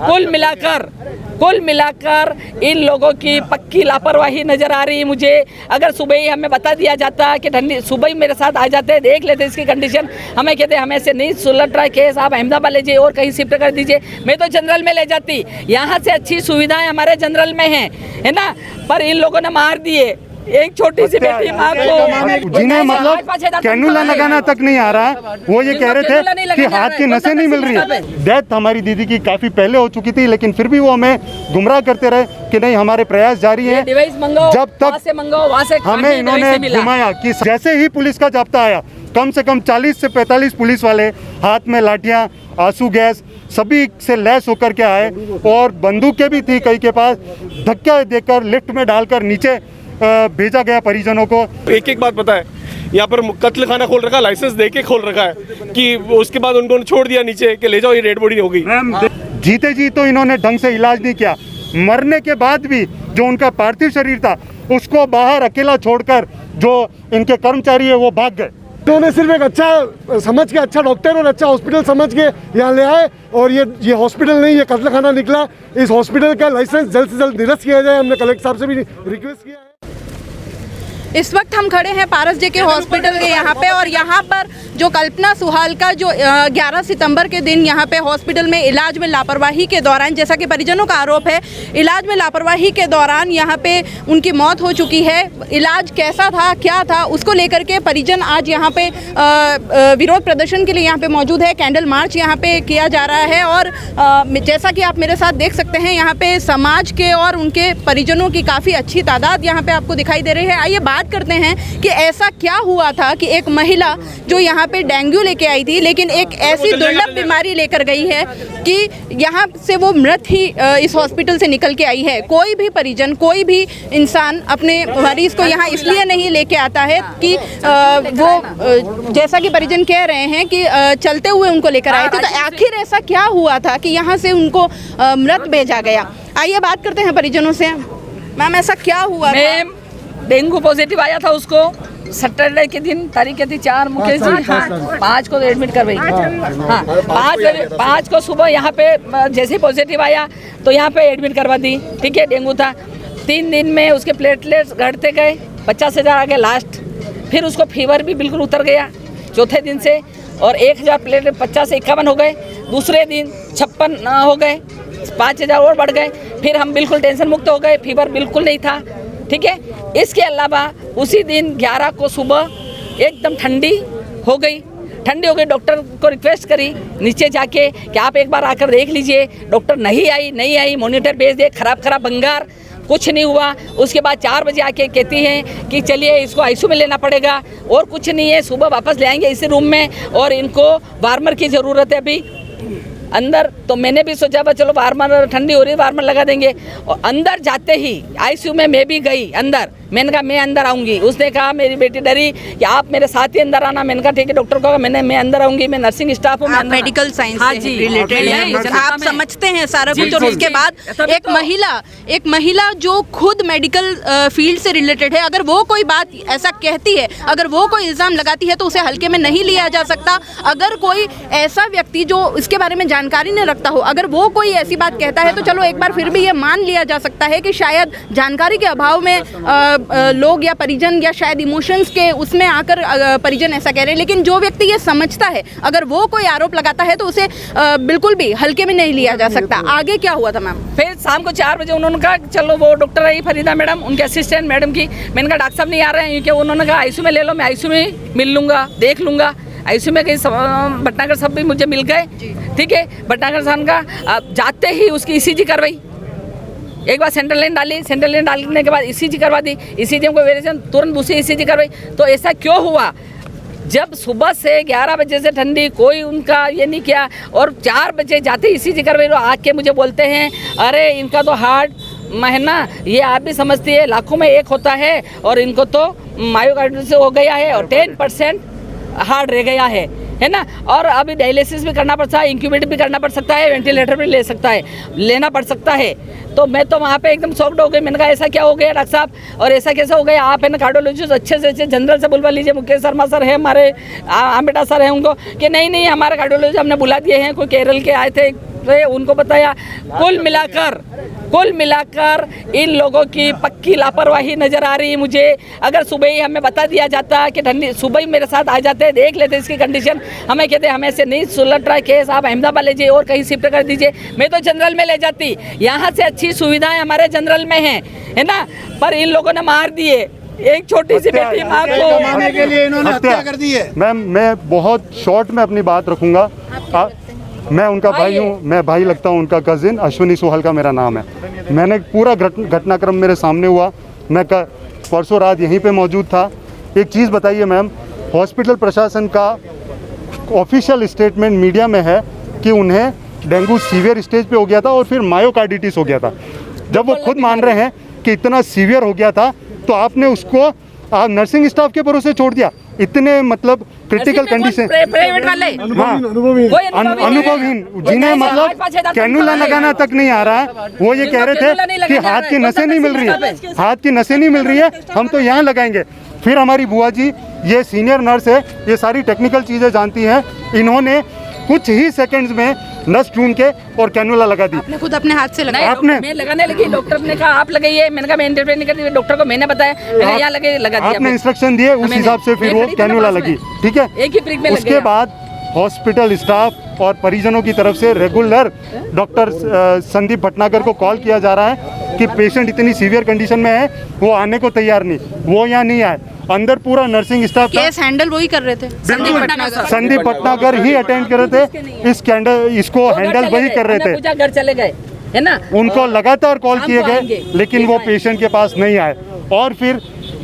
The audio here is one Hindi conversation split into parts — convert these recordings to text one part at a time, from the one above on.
कुल मिलाकर इन लोगों की पक्की लापरवाही नजर आ रही है मुझे। अगर सुबह ही हमें बता दिया जाता कि ठंडी, सुबह ही मेरे साथ आ जाते, देख लेते इसकी कंडीशन, हमें कहते हमें से नहीं सुलट रहा है केस, आप अहमदाबाद ले जाइए और कहीं शिफ्ट कर दीजिए, मैं तो जनरल में ले जाती। यहाँ से अच्छी सुविधाएं हमारे जनरल में हैं, है ना, पर इन लोगों ने मार दिए। एक छोटी सी बेटी माँ को जिन्हें मतलब कैनुला लगाना तक नहीं आ रहा है, वो ये कह रहे थे कि हाथ की नसें नहीं मिल रही है। डेथ हमारी दीदी की काफी पहले हो चुकी थी, लेकिन फिर भी वो हमें गुमराह करते रहे कि नहीं हमारे प्रयास जारी हैं। जब तक हमें इन्होंने घुमाया कि जैसे ही पुलिस का जाब्ता आया, कम से कम 40 से 45 पुलिस वाले हाथ में लाठियां, आंसू गैस सभी से लैस होकर के आए और बंदूकें भी थी कई के पास। धक्का देकर लिफ्ट में डालकर नीचे भेजा गया परिजनों को। एक एक बात पता है, यहाँ पर कत्ल खाना खोल रखा है, लाइसेंस देके खोल रखा है कि उसके बाद उनको छोड़ दिया नीचे कि ले जाओ, ये डेड बॉडी हो गई। जीते जी तो इन्होंने ढंग से इलाज नहीं किया, मरने के बाद भी जो उनका पार्थिव शरीर था उसको बाहर अकेला छोड़कर जो इनके कर्मचारी है वो भाग गए। उन्होंने सिर्फ एक अच्छा समझ के, अच्छा डॉक्टर और अच्छा हॉस्पिटल समझ के यहाँ ले आए और ये हॉस्पिटल नहीं, ये कत्ल खाना निकला। इस हॉस्पिटल का लाइसेंस जल्द से जल्द निरस्त किया जाए, हमने कलेक्टर साहब से भी रिक्वेस्ट किया है। इस वक्त हम खड़े हैं पारस जेके हॉस्पिटल के यहाँ पे, और यहाँ पर जो कल्पना सुहाल का जो 11 सितंबर के दिन यहाँ पे हॉस्पिटल में इलाज में लापरवाही के दौरान, जैसा कि परिजनों का आरोप है, इलाज में लापरवाही के दौरान यहाँ पे उनकी मौत हो चुकी है। इलाज कैसा था, क्या था, उसको लेकर के परिजन आज यहाँ पे विरोध प्रदर्शन के लिए यहाँ पे मौजूद है। कैंडल मार्च यहाँ पे किया जा रहा है और जैसा कि आप मेरे साथ देख सकते हैं, यहाँ पे समाज के और उनके परिजनों की काफ़ी अच्छी तादाद यहाँ पे आपको दिखाई दे रही है। आइए बात करते हैं कि ऐसा क्या हुआ था कि एक महिला जो यहाँ पे डेंगू लेके आई थी, लेकिन एक ऐसी दुर्लभ बीमारी लेकर गई है कि यहाँ से वो मृत ही इस हॉस्पिटल से निकल के आई है। कोई भी परिजन, कोई भी इंसान अपने मरीज को यहाँ इसलिए नहीं लेके आता है कि वो जैसा कि परिजन कह रहे हैं कि चलते हुए उनको लेकर आए थे, तो आखिर ऐसा क्या हुआ था कि यहाँ से उनको मृत भेजा गया। आइए बात करते हैं परिजनों से। मैम, ऐसा क्या हुआ? डेंगू पॉजिटिव आया था उसको सैटरडे के दिन, तारीख थी 4 मुकेश जी, हाँ 5 को एडमिट करवाई। हाँ 5 को सुबह यहाँ पे जैसे पॉजिटिव आया तो यहाँ पे एडमिट करवा दी। ठीक है, डेंगू था। 3 दिन में उसके प्लेटलेट्स घटते गए, 50,000 आ गए लास्ट। फिर उसको फीवर भी बिल्कुल उतर गया चौथे दिन से, और 1000 प्लेटलेट 50 से 51 हो गए। दूसरे दिन 56 हो गए, 5,000 और बढ़ गए। फिर हम बिल्कुल टेंशन मुक्त हो गए, फीवर बिल्कुल नहीं था। ठीक है, इसके अलावा उसी दिन 11 को सुबह एकदम ठंडी हो गई। डॉक्टर को रिक्वेस्ट करी नीचे जाके कि आप एक बार आकर देख लीजिए। डॉक्टर नहीं आई, मॉनिटर भेज दे, खराब भंगार, कुछ नहीं हुआ। उसके बाद 4 बजे आके कहती हैं कि चलिए इसको आईसीयू में लेना पड़ेगा, और कुछ नहीं है, सुबह वापस ले आएंगे इसी रूम में, और इनको वार्मर की ज़रूरत है अभी अंदर। तो मैंने भी सोचा बस चलो वार्मर, ठंडी हो रही है वार्मर लगा देंगे। और अंदर जाते ही आईसीयू में मैं भी गई अंदर, मैंने कहा मैं अंदर आऊँगी। उसने कहा, मेरी बेटी डरी कि आप मेरे साथ ही अंदर आना। मैंने कहा ठीक है, डॉक्टर को कहा मैं अंदर आऊँगी, मैं नर्सिंग स्टाफ हूँ, मैं मेडिकल साइंस से रिलेटेड है, आप समझते हैं सारा कुछ। और उसके बाद एक महिला जो खुद मेडिकल फील्ड से रिलेटेड है, अगर वो कोई बात ऐसा कहती है, अगर वो कोई इल्ज़ाम लगाती है, तो उसे हल्के में नहीं लिया जा सकता। अगर कोई ऐसा व्यक्ति जो इसके बारे में जानकारी नहीं रखता हो, अगर वो कोई ऐसी बात कहता है, तो चलो एक बार फिर भी ये मान लिया जा सकता है कि शायद जानकारी के अभाव में लोग या परिजन या शायद इमोशंस के उसमें आकर परिजन ऐसा कह रहे हैं। लेकिन जो व्यक्ति ये समझता है, अगर वो कोई आरोप लगाता है, तो उसे बिल्कुल भी हल्के में नहीं लिया जा सकता। आगे क्या हुआ था मैम? फिर शाम को 4 बजे उन्होंने कहा चलो, वो डॉक्टर आई फरीदा मैडम, उनके असिस्टेंट मैडम की। मैंने कहा डॉक्टर साहब नहीं आ रहे हैं, क्योंकि उन्होंने कहा आईसीयू में ले लो, मैं आईसीयू में मिल लूँगा, देख लूँगा। आईसीयू में कहीं भटनागर साहब भी मुझे मिल गए। ठीक है, भटनागर साहब का जाते ही उसकी ईसीजी करवाई, एक बार सेंट्रल लाइन डालने के बाद ईसीजी करवा दी। ईसीजी को वेरिएशन तुरंत दूसरी ईसीजी करवाई। तो ऐसा क्यों हुआ? जब सुबह से 11 बजे से ठंडी, कोई उनका ये नहीं किया, और 4 बजे जाते ईसीजी करवाई, तो आके मुझे बोलते हैं अरे इनका तो हार्ट महीना, ये आप भी समझती है, लाखों में एक होता है, और इनको तो मायोकार्डियोसिस से हो गया है और 10% हार्ट रह गया है ना। और अभी डायलिसिस भी करना पड़ता है, इंक्यूबेटर भी करना पड़ सकता है, वेंटिलेटर भी लेना पड़ सकता है। तो मैं तो वहाँ पे एकदम शॉक्ड हो गई। मैंने कहा ऐसा क्या हो गया डॉक्टर साहब, और ऐसा कैसे हो गया? आप है ना कार्डियोलॉजिस्ट अच्छे से अच्छे जनरल से बुलवा लीजिए, मुकेश शर्मा सर है हमारे, आमेटा सर है उनको, कि नहीं हमारे कार्डियोलॉजिस्ट हमने बुला दिए हैं, कोई केरल के आए थे से उनको बताया। कुल मिलाकर इन लोगों की पक्की लापरवाही नजर आ रही है मुझे। अगर सुबह ही हमें बता दिया जाता कि ठंडी, सुबह ही मेरे साथ आ जाते, देख लेते इसकी कंडीशन, हमें कहते हमें से नहीं सुलट रहा केस, आप अहमदाबाद ले जाइए और कहीं शिफ्ट कर दीजिए, मैं तो जनरल में ले जाती। यहाँ से अच्छी सुविधाएं हमारे जनरल में हैं, है ना, पर इन लोगों ने मार दिए एक छोटी सी बेटी माँ को के लिए इन्होंने हत्या कर दी है। मैम मैं बहुत शॉर्ट में अपनी बात रखूंगा। मैं उनका भाई हूँ, मैं भाई लगता हूँ उनका कजिन, अश्विनी सुहाल का मेरा नाम है। मैंने पूरा घटनाक्रम मेरे सामने हुआ, मैं परसों रात यहीं पे मौजूद था। एक चीज़ बताइए मैम, हॉस्पिटल प्रशासन का ऑफिशियल स्टेटमेंट मीडिया में है कि उन्हें डेंगू सीवियर स्टेज पे हो गया था और फिर मायोकार्डिटिस हो गया था। जब वो खुद मान रहे हैं कि इतना सीवियर हो गया था, तो आपने उसको नर्सिंग स्टाफ के भरोसे छोड़ दिया। इतने मतलब क्रिटिकल कंडीशन, प्राइवेट वाले अनुभवहीन जिन्हें मतलब कैनुला लगाना तक नहीं आ रहा है, वो ये कह रहे थे कि हाथ की नसें नहीं मिल रही है, हाथ की नसें नहीं मिल रही है, हम तो यहाँ लगाएंगे। फिर हमारी बुआ जी, ये सीनियर नर्स है, ये सारी टेक्निकल चीज़ें जानती हैं, इन्होंने कुछ ही सेकंड्स में नस ढूंढ के और कैनुला लगा दी। आपने खुद अपने हाथ से लगाया? आपने मैं लगाने लगी, डॉक्टर ने कहा आप लगाइए, मैंने कहा मैं इंटरफेयर नहीं करती, डॉक्टर को मैंने बताया, मैंने यहाँ लगा दिया। आपने इंस्ट्रक्शन दिए, उस हिसाब से फिर वो कैनुला लगी, ठीक है। एक ही प्रिक में लग उसके गया। बाद हॉस्पिटल स्टाफ और परिजनों की तरफ से रेगुलर डॉक्टर संदीप भटनागर को कॉल किया जा रहा है कि पेशेंट इतनी सीवियर कंडीशन में है, वो आने को तैयार नहीं, वो यहाँ नहीं आए। अंदर पूरा नर्सिंग स्टाफ था, केस हैंडल वही कर रहे थे, संदीप भटनागर ही अटेंड कर रहे थे, इसको हैंडल वही कर रहे थे। पूजा घर चले गए, है ना, उनको लगातार कॉल किए गए, लेकिन वो पेशेंट के पास नहीं आए। और फिर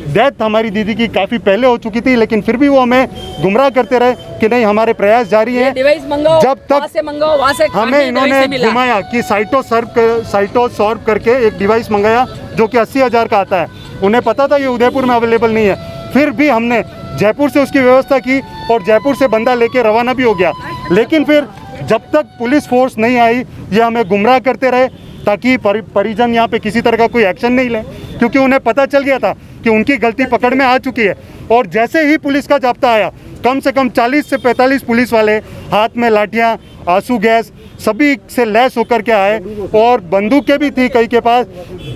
डेथ हमारी दीदी की काफ़ी पहले हो चुकी थी, लेकिन फिर भी वो हमें गुमराह करते रहे कि नहीं हमारे प्रयास जारी हैं। डिवाइस मंगाओ, जब तक से मंगाओ, वहाँ से हमें इन्होंने घुमाया कि साइटोसॉर्ब करके एक डिवाइस मंगाया जो कि 80,000 का आता है। उन्हें पता था ये उदयपुर में अवेलेबल नहीं है, फिर भी हमने जयपुर से उसकी व्यवस्था की और जयपुर से बंदा लेके रवाना भी हो गया। लेकिन फिर जब तक पुलिस फोर्स नहीं आई, ये हमें गुमराह करते रहे ताकि परिजन यहाँ पे किसी तरह का कोई एक्शन नहीं ले, क्योंकि उन्हें पता चल गया था कि उनकी गलती पकड़ में आ चुकी है। और जैसे ही पुलिस का जाब्ता आया, कम से कम 40 से 45 पुलिस वाले हाथ में लाठियाँ, आंसू गैस सभी से लैस होकर के आए और बंदूकें भी थी कई के पास।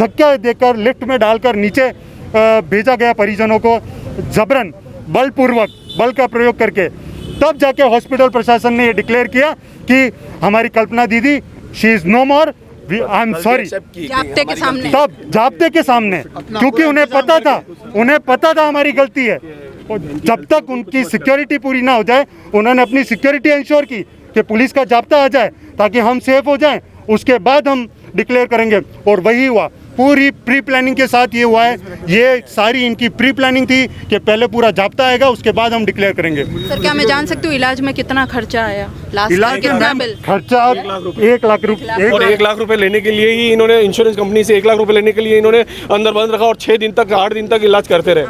धक्का देकर लिफ्ट में डालकर नीचे भेजा गया परिजनों को, जबरन बलपूर्वक बल का प्रयोग करके। तब जाके हॉस्पिटल प्रशासन ने ये डिक्लेयर किया कि हमारी कल्पना दीदी she is no more, I am sorry. जाब्ते के सामने, तब जाब्ते के सामने, क्योंकि उन्हें पता था हमारी गलती है। और जब तक उनकी सिक्योरिटी पूरी ना हो जाए, उन्होंने अपनी सिक्योरिटी इंश्योर की कि पुलिस का जाब्ता आ जाए ताकि हम सेफ हो जाएं, उसके बाद हम डिक्लेयर करेंगे। और वही हुआ, पूरी प्री प्लानिंग के साथ ये हुआ है। ये सारी इनकी प्री प्लानिंग थी कि पहले पूरा जाब्ता आएगा, उसके बाद हम डिक्लेयर करेंगे। सर क्या मैं जान सकती हूँ इलाज में कितना खर्चा आया? लास्ट इलाज कितना बिल? खर्चा 1 लाख रुपए, और 1 लाख रुपए लेने के लिए ही इन्होंने इंश्योरेंस कंपनी से 1 लाख रुपए लेने के लिए इन्होंने अंदर बंद रखा और 6 दिन तक 8 दिन तक इलाज करते रहे।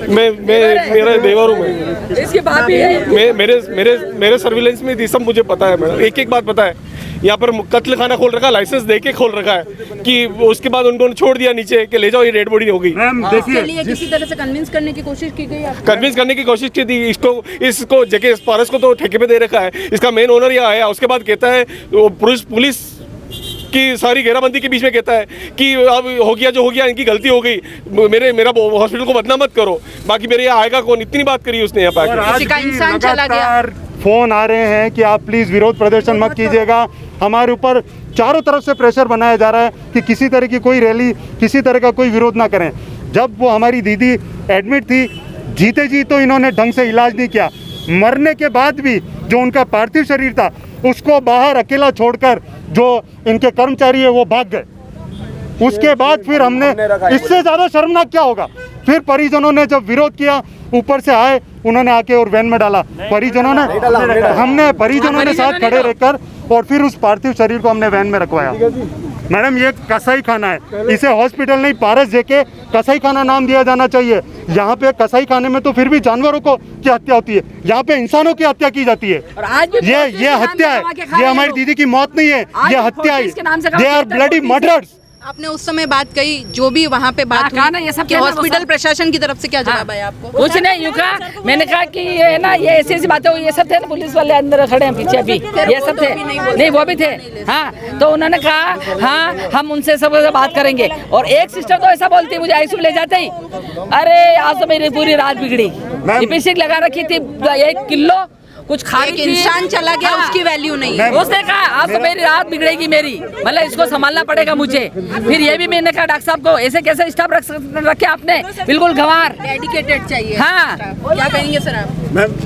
मैं मेरा देवर हूँ, इसकी बात है, मेरे सर्विलेंस में सब मुझे पता है मैडम। एक बात पता है, यहाँ पर कत्ल खाना खोल रखा है, लाइसेंस देके खोल रखा है कि उसके बाद उनको छोड़ दिया नीचे कि ले जाओ ये डेड बॉडी हो गई। मैम इसके लिए किसी तरह से कन्विंस करने की कोशिश की गई? कन्विंस करने की कोशिश की थी। इसको जेके पारस को तो ठेके पे दे रखा है, इसका मेन ओनर यहाँ आया, उसके बाद कहता है पुलिस की सारी घेराबंदी के बीच में कहता है कि अब हो गया जो हो गया, इनकी गलती हो गई, मेरा हॉस्पिटल को बदनाम मत करो, बाकी मेरे यहाँ आएगा कौन। इतनी बात करी उसने यहाँ पे। किसी का इंसान चला गया। फोन आ रहे हैं कि आप प्लीज विरोध प्रदर्शन मत कीजिएगा। हमारे ऊपर चारों तरफ से प्रेशर बनाया जा रहा है कि किसी तरह की कोई रैली, किसी तरह का कोई विरोध ना करें। जब वो हमारी दीदी एडमिट थी, जीते जी तो इन्होंने ढंग से इलाज नहीं किया, मरने के बाद भी जो उनका पार्थिव शरीर था उसको बाहर अकेला छोड़कर जो इनके कर्मचारी है वो भाग गए। उसके बाद फिर हमने, इससे ज़्यादा शर्मनाक क्या होगा, फिर परिजनों ने जब विरोध किया, ऊपर से आए, उन्होंने आके और वैन में डाला। परिजनों ने साथ खड़े रहकर और फिर उस पार्थिव शरीर को हमने वैन में रखवाया। मैडम ये कसाई खाना है, इसे हॉस्पिटल नहीं पारस जेके कसाई खाना नाम दिया जाना चाहिए। यहाँ पे कसाई खाने में तो फिर भी जानवरों को की हत्या होती है, यहाँ पे इंसानों की हत्या की जाती है। और आज भी ये हत्या है, ये हमारी दीदी की मौत नहीं है, ये हत्या है। दे आर ब्लडी मर्डर्स, आपने उस समय बात कही, जो भी वहाँ पे बात कहा ना, ये सब कि कहना हॉस्पिटल वो प्रशासन की तरफ से क्या जवाब आया आपको? कुछ नहीं यूं कहा, मैंने कहा कि ये ना ये ऐसी ऐसी बातें हुई, ये सब थे ना पुलिस वाले अंदर खड़े हैं पीछे अभी, ये सब थे नहीं वो भी थे। हाँ तो उन्होंने कहा हाँ हम उनसे सब बात करेंगे। और एक सिस्टर तो ऐसा बोलती मुझे आईसीयू ले जाते ही, अरे आज तो मेरी पूरी रात बिगड़ी, लिपस्टिक लगा रखी थी 1 किलो, कुछ खा एक इंसान चला गया, उसकी वैल्यू नहीं है। उसने कहा आज तो मेरी रात बिगड़ेगी मेरी, मतलब इसको संभालना पड़ेगा मुझे। फिर ये भी मैंने कहा डॉक्टर साहब को ऐसे कैसे स्टाफ रखे आपने, बिल्कुल गंवार डेडिकेटेड चाहिए। हाँ क्या कहेंगे सर आप?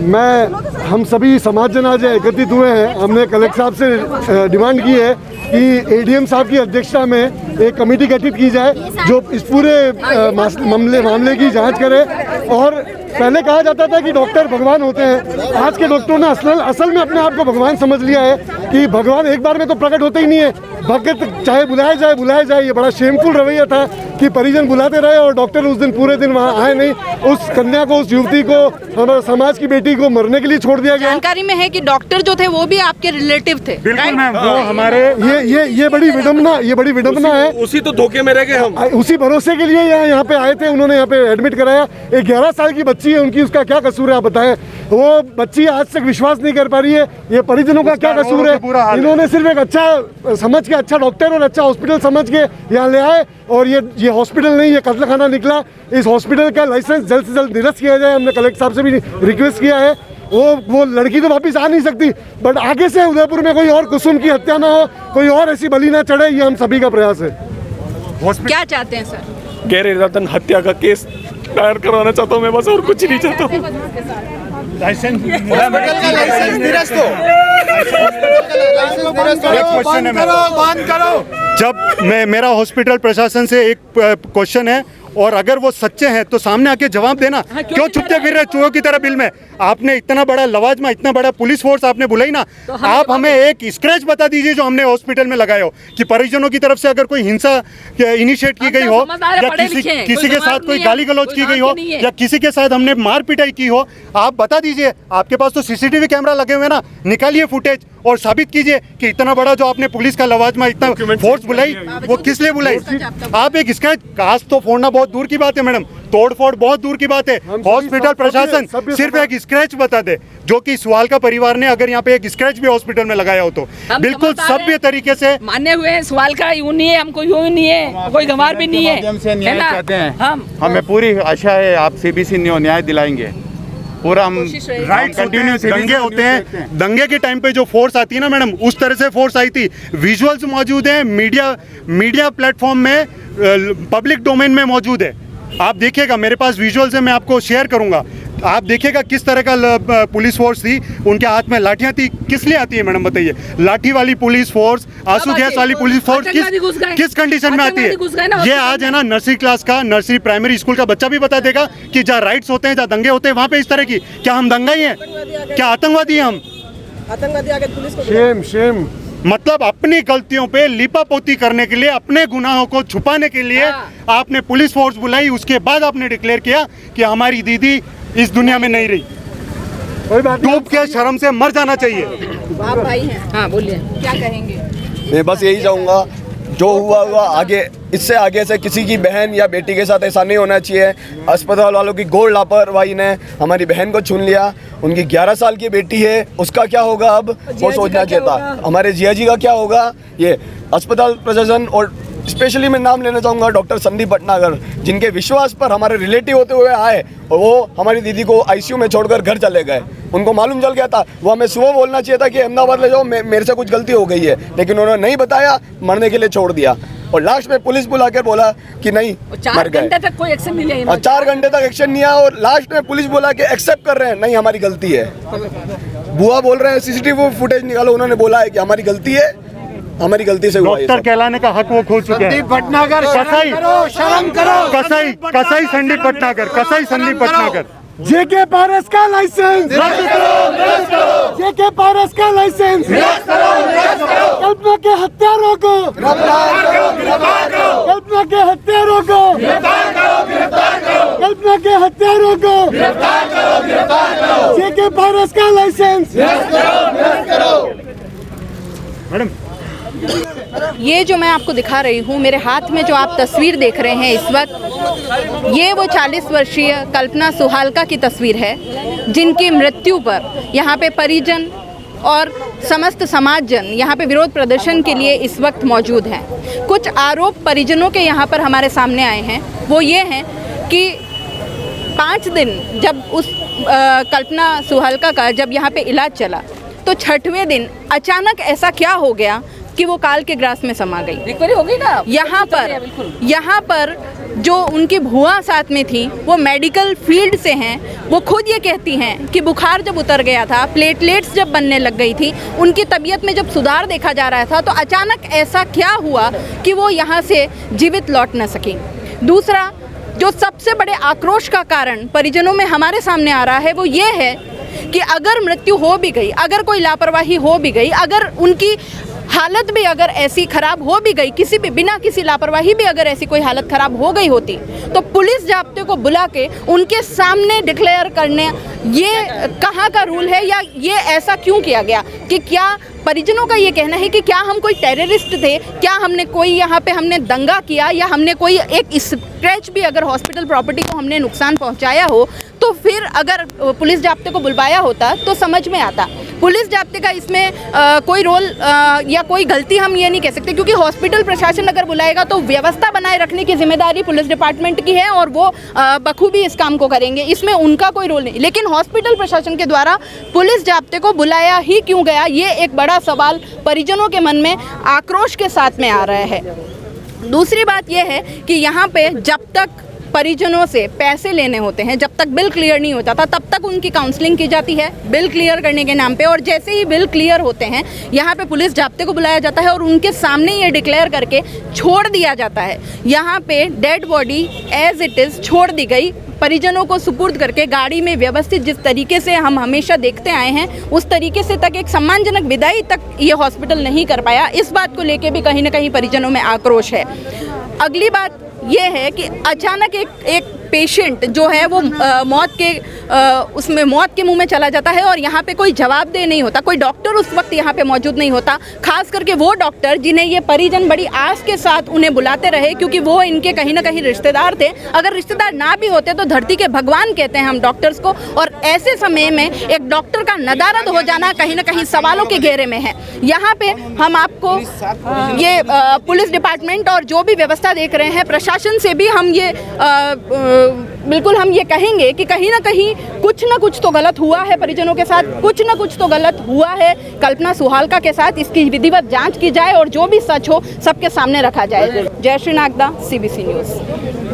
मैं हम सभी समाज जन आज एकत्रित हुए हैं। हमने कलेक्टर साहब से डिमांड की है कि एडीएम साहब की अध्यक्षता में एक कमेटी गठित की जाए जो इस पूरे मामले की जांच करे। और पहले कहा जाता था कि डॉक्टर भगवान होते हैं, आज के डॉक्टरों ने असल में अपने आप को भगवान समझ लिया है कि भगवान एक बार में तो प्रकट होते ही नहीं है, भगत चाहे बुलाया जाए। ये बड़ा शेमफुल रवैया था कि परिजन बुलाते रहे और डॉक्टर उस दिन पूरे दिन वहाँ आए नहीं। उस कन्या को, उस युवती को, हमारे समाज की बेटी को मरने के लिए छोड़ दिया गया। जानकारी में है कि डॉक्टर जो थे वो भी आपके रिलेटिव थे। बिल्कुल मैम, वो हमारे ये बड़ी विडम्बना है। उसी तो धोखे में रह गए हम, उसी भरोसे के लिए यहाँ पे आए थे, उन्होंने यहाँ पे एडमिट कराया। एक 11 साल की बच्ची है उनकी, उसका क्या कसूर है आप बताएं? वो बच्ची आज तक विश्वास नहीं कर पा रही है, ये परिजनों का क्या कसूर है? इन्होंने सिर्फ एक अच्छा समझ के, अच्छा डॉक्टर और अच्छा हॉस्पिटल समझ के यहाँ ले आए और ये हॉस्पिटल नहीं, ये कत्लखाना निकला। इस हॉस्पिटल का लाइसेंस जल्द से जल्द निरस्त किया जाए। हमने कलेक्टर साहब से भी रिक्वेस्ट किया है। वो लड़की तो वापस आ नहीं सकती, बट आगे से उदयपुर में कोई और कुसुम की हत्या ना हो, कोई और ऐसी बलि ना चढ़े, ये हम सभी का प्रयास है। क्या चाहते हैं सर? गैर इरादतन हत्या का केस दायर करवाना चाहता हूँ मैं, बस और कुछ नहीं चाहता हूँ। जब मेरा हॉस्पिटल प्रशासन से एक क्वेश्चन है, और अगर वो सच्चे हैं तो सामने आके जवाब देना। क्यों छुपते फिर रहे चूहों की तरह बिल में? आपने इतना बड़ा लवाजमा, इतना बड़ा पुलिस फोर्स आपने बुलाई ना, तो आप हमें एक स्क्रैच बता दीजिए जो हमने हॉस्पिटल में लगाए हो, कि परिजनों की तरफ से अगर कोई हिंसा इनिशिएट की गई हो, या किसी के साथ कोई गाली गलौज की गई हो, या किसी के साथ हमने मार पिटाई की हो, आप बता दीजिए। आपके पास तो सीसीटीवी कैमरा लगे हुए ना, निकालिए फुटेज और साबित कीजिए कि इतना बड़ा जो आपने पुलिस का लवाजमा, इतना फोर्स बुलाई, वो किस लिए बुलाई? आप एक स्क्रैच, कांच तो फोड़ना बहुत दूर की बात है मैडम, तोड़फोड़ बहुत दूर की बात है। हॉस्पिटल प्रशासन सिर्फ एक स्क्रैच बता दे, जो कि सुहाल का परिवार ने अगर यहाँ पे एक स्क्रैच भी हॉस्पिटल में लगाया हो तो बिल्कुल सभ्य तरीके से मान्य हुए हैं। सुहाल का यूं नहीं है, हमको यूं नहीं है, कोई गंवार भी नहीं है ना। हमें पूरी आशा है आप सीबीसी न्याय दिलाएंगे। पूरा हम राइट दंगे होते हैं, दंगे के टाइम पे जो फोर्स आती है ना मैडम, उस तरह से फोर्स आई थी। विजुअल्स मौजूद हैं, मीडिया प्लेटफॉर्म में, पब्लिक डोमेन में मौजूद है। आप देखिएगा, मेरे पास विजुअल्स है, मैं आपको शेयर करूंगा। आप देखिएगा किस तरह का पुलिस फोर्स थी, उनके हाथ में लाठियां थी। किस लिए आती है मैडम बताइए? लाठी वाली पुलिस फोर्स, आंसू गैस वाली पुलिस फोर्स किस कंडीशन में आती है? ये आज है ना नर्सरी क्लास का, नर्सरी प्राइमरी स्कूल का बच्चा भी बता देगा कि जहाँ राइट्स होते हैं, जहाँ दंगे होते हैं, वहाँ पे इस तरह की। क्या हम दंगा ही हैं? क्या आतंकवादी हैं हम? शेम मतलब अपनी गलतियों पे लिपापोती करने के लिए, अपने गुनाहों को छुपाने के लिए आपने पुलिस फोर्स बुलाई। उसके बाद आपने डिक्लेयर किया कि हमारी दीदी इस दुनिया में नहीं रही। डूब के शर्म से मर जाना चाहिए। आप भाई हैं, हाँ बोलिए, क्या कहेंगे? मैं बस यही चाहूँगा, जो हुआ आगे, इससे आगे से किसी की बहन या बेटी के साथ ऐसा नहीं होना चाहिए। अस्पताल वालों की घोर लापरवाही ने हमारी बहन को छीन लिया। उनकी 11 साल की बेटी है, उसका क्या होगा अब वो सोचना चाहिए था। हमारे जिया जी का क्या होगा? ये अस्पताल प्रशासन, और स्पेशली मैं नाम लेना चाहूँगा डॉक्टर संदीप भटनागर, जिनके विश्वास पर हमारे रिलेटिव होते हुए आए और वो हमारी दीदी को आईसीयू में छोड़कर घर चले गए। उनको मालूम चल गया था, वो हमें सुबह बोलना चाहिए था कि अहमदाबाद ले जाओ, मेरे से कुछ गलती हो गई है, लेकिन उन्होंने नहीं बताया, मरने के लिए छोड़ दिया। और लास्ट में पुलिस बुला कर बोला कि नहीं मर गए। 4 घंटे तक कोई एक्शन नहीं लिया। और 4 घंटे तक एक्शन नहीं आया, और लास्ट में पुलिस बुला के एक्सेप्ट कर रहे हैं, नहीं हमारी गलती है। बुआ बोल रहे हैं सीसीटीवी फुटेज निकालो, उन्होंने बोला है कि हमारी गलती है, हमारी गलती से हुआ। डॉक्टर कहलाने का हक वो खो चुके हैं। संदीप भटनागर, शर्म करो। कसाई संदीप भटनागर। जेके पारस का लाइसेंस, जेके पारस का लाइसेंस, कल्पना के हत्यारों को, कल्पना के हत्यारों को, कल्पना के हत्यारों को, जेके पारस का लाइसेंस। मैडम ये जो मैं आपको दिखा रही हूँ, मेरे हाथ में जो आप तस्वीर देख रहे हैं इस वक्त, ये वो 40 वर्षीय कल्पना सुहालका की तस्वीर है, जिनकी मृत्यु पर यहाँ पे परिजन और समस्त समाजजन यहाँ पे विरोध प्रदर्शन के लिए इस वक्त मौजूद हैं। कुछ आरोप परिजनों के यहाँ पर हमारे सामने आए हैं, वो ये हैं कि 5 दिन जब उस कल्पना सुहालका का जब यहाँ पे इलाज चला, तो 6वें दिन अचानक ऐसा क्या हो गया कि वो काल के ग्रास में समा गई। रिकवरी हो गई ना। यहाँ पर जो उनकी भुआ साथ में थी, वो मेडिकल फील्ड से हैं, वो खुद ये कहती हैं कि बुखार जब उतर गया था, प्लेटलेट्स जब बनने लग गई थी, उनकी तबीयत में जब सुधार देखा जा रहा था, तो अचानक ऐसा क्या हुआ कि वो यहाँ से जीवित लौट न सकी। दूसरा, जो सबसे बड़े आक्रोश का कारण परिजनों में हमारे सामने आ रहा है, वो ये है कि अगर मृत्यु हो भी गई, अगर कोई लापरवाही हो भी गई, अगर उनकी हालत भी अगर ऐसी खराब हो भी गई, किसी भी बिना किसी लापरवाही भी अगर ऐसी कोई हालत खराब हो गई होती, तो पुलिस जाब्ते को बुला के उनके सामने डिक्लेयर करने, ये कहाँ का रूल है या ये ऐसा क्यों किया गया? कि क्या परिजनों का ये कहना है कि क्या हम कोई टेररिस्ट थे, क्या हमने कोई यहाँ पे हमने दंगा किया, या हमने कोई एक स्क्रैच भी अगर हॉस्पिटल प्रॉपर्टी को हमने नुकसान पहुँचाया हो, तो फिर अगर पुलिस जाब्ते को बुलवाया होता तो समझ में आता। पुलिस जाब्ते का इसमें कोई रोल या कोई गलती हम ये नहीं कह सकते, क्योंकि हॉस्पिटल प्रशासन अगर बुलाएगा तो व्यवस्था बनाए रखने की जिम्मेदारी पुलिस डिपार्टमेंट की है और वो बखूबी इस काम को करेंगे, इसमें उनका कोई रोल नहीं। लेकिन हॉस्पिटल प्रशासन के द्वारा पुलिस जाब्ते को बुलाया ही क्यों गया, ये एक बड़ा सवाल परिजनों के मन में आक्रोश के साथ में आ रहा है। दूसरी बात यह है कि यहाँ पे जब तक परिजनों से पैसे लेने होते हैं, जब तक बिल क्लियर नहीं हो जाता, तब तक उनकी काउंसलिंग की जाती है बिल क्लियर करने के नाम पे, और जैसे ही बिल क्लियर होते हैं यहाँ पे पुलिस जाब्ते को बुलाया जाता है और उनके सामने ये डिक्लेयर करके छोड़ दिया जाता है। यहाँ पे dead body as it is छोड़ दी गई, परिजनों को सुपुर्द करके गाड़ी में व्यवस्थित, जिस तरीके से हम हमेशा देखते आए हैं उस तरीके से तक एक सम्मानजनक विदाई तक ये हॉस्पिटल नहीं कर पाया। इस बात को लेके भी कहीं ना कहीं परिजनों में आक्रोश है। अगली बात ये है कि अचानक एक पेशेंट जो है वो मौत के मुंह में चला जाता है और यहाँ पे कोई जवाबदेह नहीं होता, कोई डॉक्टर उस वक्त यहाँ पे मौजूद नहीं होता, खास करके वो डॉक्टर जिन्हें ये परिजन बड़ी आस के साथ उन्हें बुलाते रहे, क्योंकि वो इनके कहीं ना कहीं रिश्तेदार थे। अगर रिश्तेदार ना भी होते तो धरती के भगवान कहते हैं हम डॉक्टर्स को, और ऐसे समय में एक डॉक्टर का नदारद हो जाना कहीं ना कहीं सवालों के घेरे में है। यहाँ पे हम आपको ये पुलिस डिपार्टमेंट और जो भी व्यवस्था देख रहे हैं, प्रशासन से भी हम ये बिल्कुल हम ये कहेंगे कि कहीं ना कहीं कुछ ना कुछ तो गलत हुआ है परिजनों के साथ, कुछ ना कुछ तो गलत हुआ है कल्पना सुहालका के साथ। इसकी विधिवत जांच की जाए और जो भी सच हो सबके सामने रखा जाए। जय श्री नागदा, CBC न्यूज़।